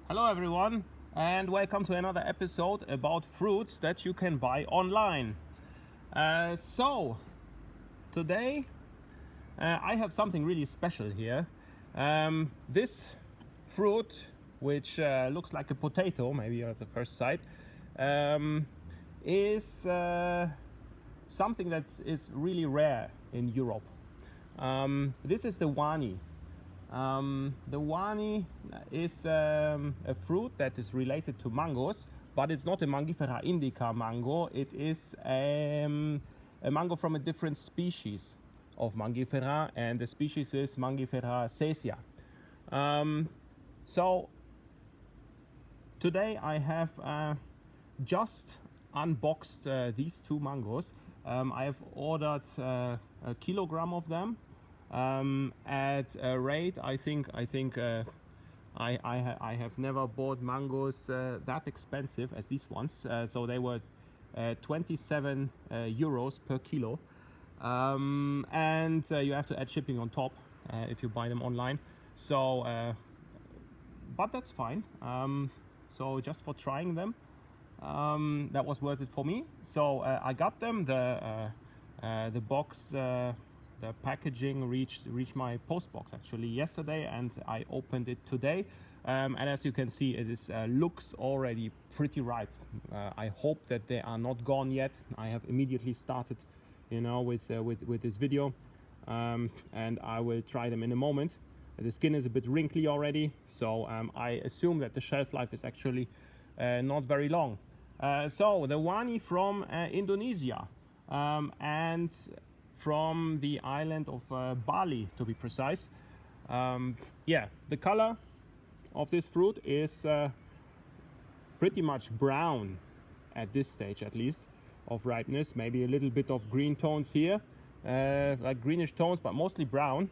Hello everyone, and welcome to another episode about fruits that you can buy online. So today I have something really special here. This fruit, which looks like a potato, maybe at the first sight, is something that is really rare in Europe. This is the Wani. The Wani is a fruit that is related to mangoes, but it's not a Mangifera indica mango. It is a mango from a different species of Mangifera, and the species is Mangifera caesia. So today I have just unboxed these two mangoes. I have ordered a kilogram of them. At a rate, I think I have never bought mangoes that expensive as these ones. So they were 27 euros per kilo, and you have to add shipping on top if you buy them online. So, but that's fine. So just for trying them, that was worth it for me. So I got them. The box. The packaging reached my post box actually yesterday, and I opened it today. And as you can see, it is looks already pretty ripe. I hope that they are not gone yet. I have immediately started, with this video, and I will try them in a moment. The skin is a bit wrinkly already, so I assume that the shelf life is actually not very long. So the Wani from Indonesia, and from the island of Bali, to be precise. The color of this fruit is pretty much brown at this stage, at least, of ripeness. Maybe a little bit of green tones here, like greenish tones, but mostly brown.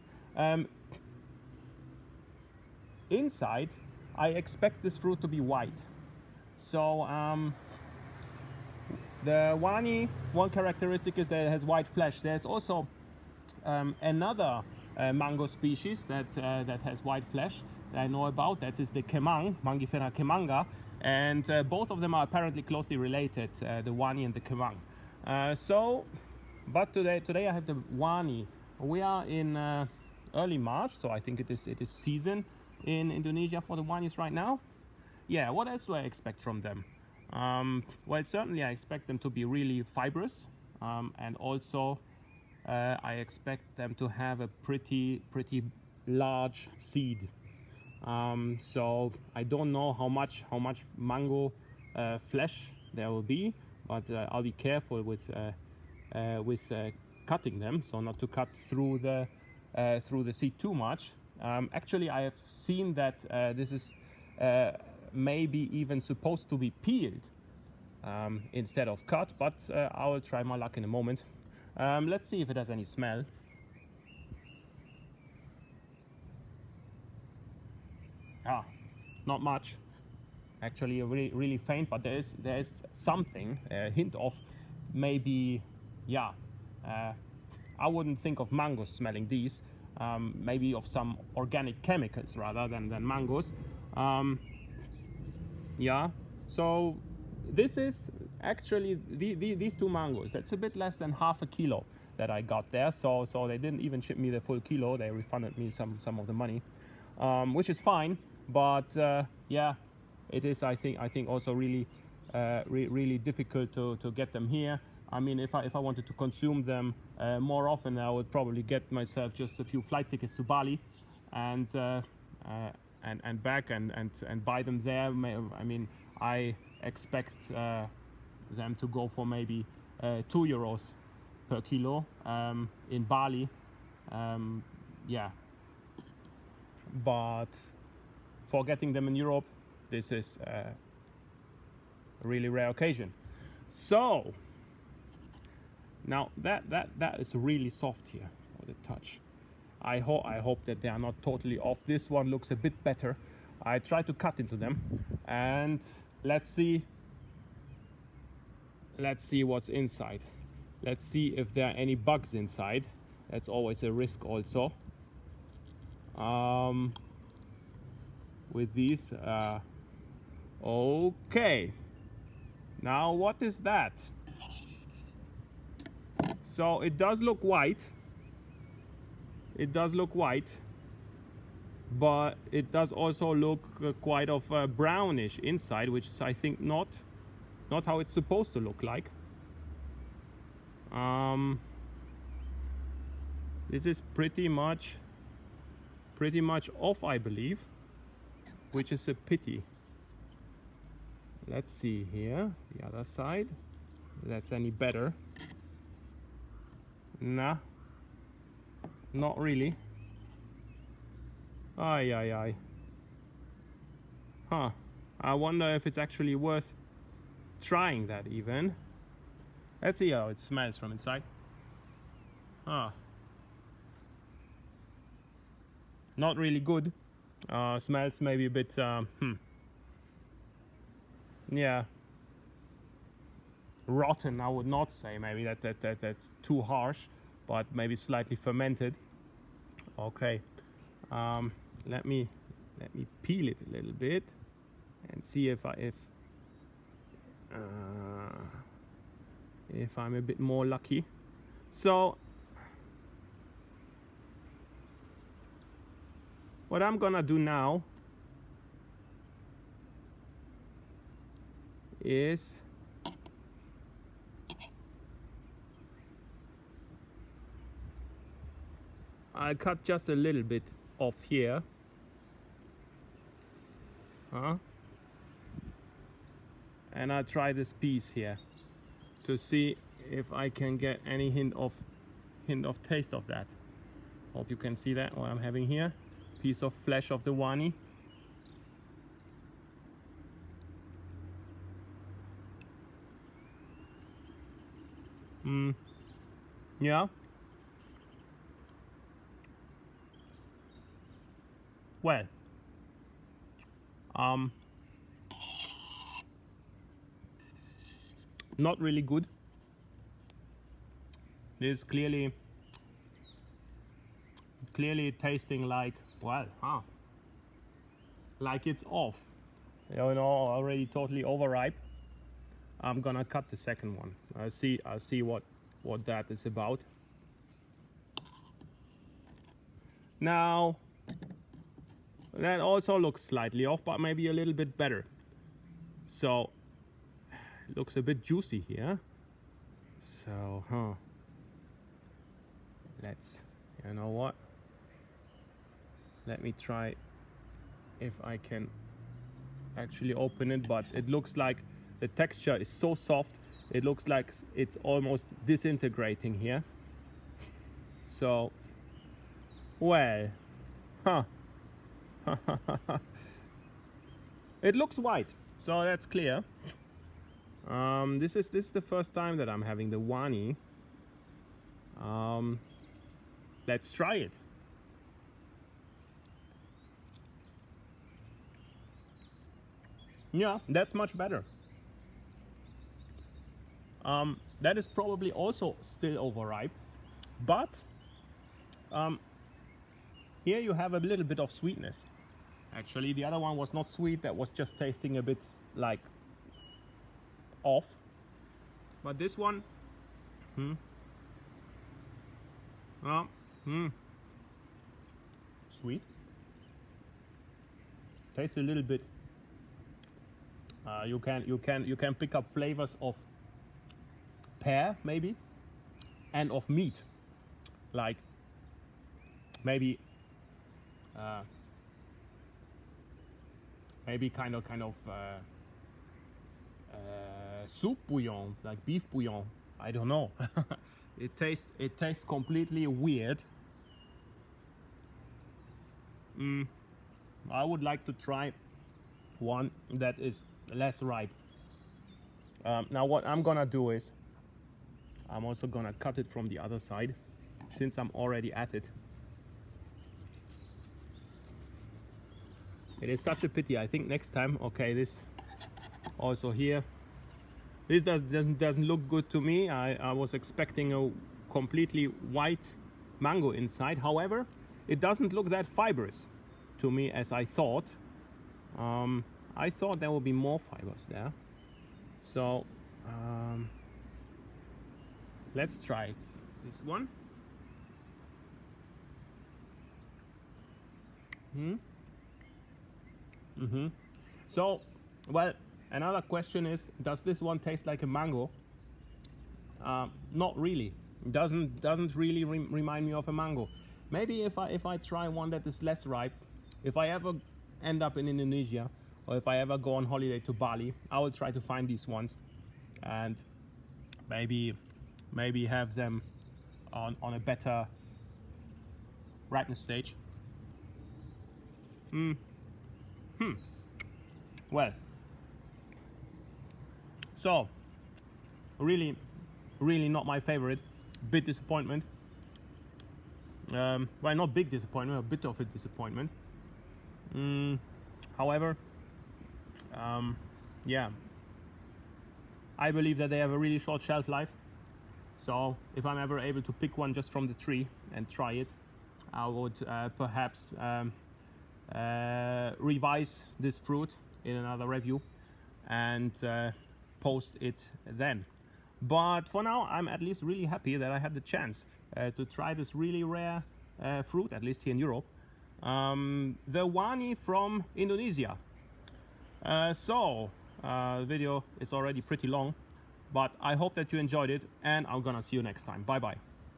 Inside, I expect this fruit to be white. So the Wani, one characteristic is that it has white flesh. There's also another mango species that has white flesh that I know about. That is the kemang, Mangifera kemanga, and both of them are apparently closely related, the Wani and the kemang. But today I have the Wani. We are in early March, so I think it is season in Indonesia for the Wanis right now. Yeah, what else do I expect from them? Well, certainly I expect them to be really fibrous, and also I expect them to have a pretty large seed. So I don't know how much mango flesh there will be, but I'll be careful with cutting them, so not to cut through the seed too much. Actually, I have seen that this is maybe even supposed to be peeled instead of cut, but I will try my luck in a moment. Let's see if it has any smell. Not much. Actually, really faint, but there is something, a hint of maybe, I wouldn't think of mangoes smelling these. Maybe of some organic chemicals rather than mangoes. So this is actually these two mangoes. That's a bit less than half a kilo that I got there. So they didn't even ship me the full kilo. They refunded me some of the money, which is fine. But it is I think also really really difficult to get them here. I mean, if I wanted to consume them more often, I would probably get myself just a few flight tickets to Bali, and back and buy them there. I mean, I expect them to go for maybe 2 euros per kilo in Bali. But for getting them in Europe, this is a really rare occasion. So now that is really soft here for the touch. I hope that they are not totally off. This one looks a bit better. I try to cut into them, and let's see what's inside. Let's see if there are any bugs inside. That's always a risk also. With these, Okay. Now what is that? So it does look white. It does look white, but it does also look quite of brownish inside, which is I think not how it's supposed to look like. This is pretty much off, I believe, which is a pity. Let's see here, the other side. That's any better? Nah, not really. Ay. Huh, I wonder if it's actually worth trying that even. Let's see how it smells from inside. Not really good. Smells maybe a bit, yeah, rotten. I would not say. Maybe that's too harsh, but maybe slightly fermented. Okay, let me peel it a little bit and see if I'm a bit more lucky. So what I'm gonna do now is I'll cut just a little bit off here. And I'll try this piece here to see if I can get any hint of taste of that. Hope you can see that what I'm having here. Piece of flesh of the Wani. Yeah. Well, not really good. This is clearly tasting like, well, like it's off. You know, already totally overripe. I'm gonna cut the second one. I'll see what that is about. Now that also looks slightly off, but maybe a little bit better. So it looks a bit juicy here. So let's, you know what? Let me try if I can actually open it, but it looks like the texture is so soft, it looks like it's almost disintegrating here. So, well, it looks white, so that's clear. This is the first time that I'm having the Wani. Let's try it. Yeah, that's much better. That is probably also still overripe, but here you have a little bit of sweetness. Actually, the other one was not sweet, that was just tasting a bit like off. But this one, sweet. Tastes a little bit. You can pick up flavors of pear maybe, and of meat, like maybe kind of soup bouillon, like beef bouillon. I don't know. It tastes completely weird. I would like to try one that is less ripe. Now what I'm gonna do is I'm also gonna cut it from the other side, since I'm already at it. It is such a pity. I think next time, okay, this also here, this doesn't look good to me. I was expecting a completely white mango inside. However, it doesn't look that fibrous to me as I thought. I thought there would be more fibers there. So let's try this one. So, well, another question is, does this one taste like a mango? Not really. Doesn't really remind me of a mango. Maybe if I try one that is less ripe, if I ever end up in Indonesia, or if I ever go on holiday to Bali, I will try to find these ones and maybe have them on a better ripeness stage. Well, so really not my favorite. Bit disappointment. Well, not big disappointment, a bit of a disappointment. However, yeah, I believe that they have a really short shelf life. So if I'm ever able to pick one just from the tree and try it, I would perhaps revise this fruit in another review and post it then. But for now, I'm at least really happy that I had the chance to try this really rare fruit, at least here in Europe, the Wani from Indonesia. The video is already pretty long, but I hope that you enjoyed it, and I'm gonna see you next time. Bye bye.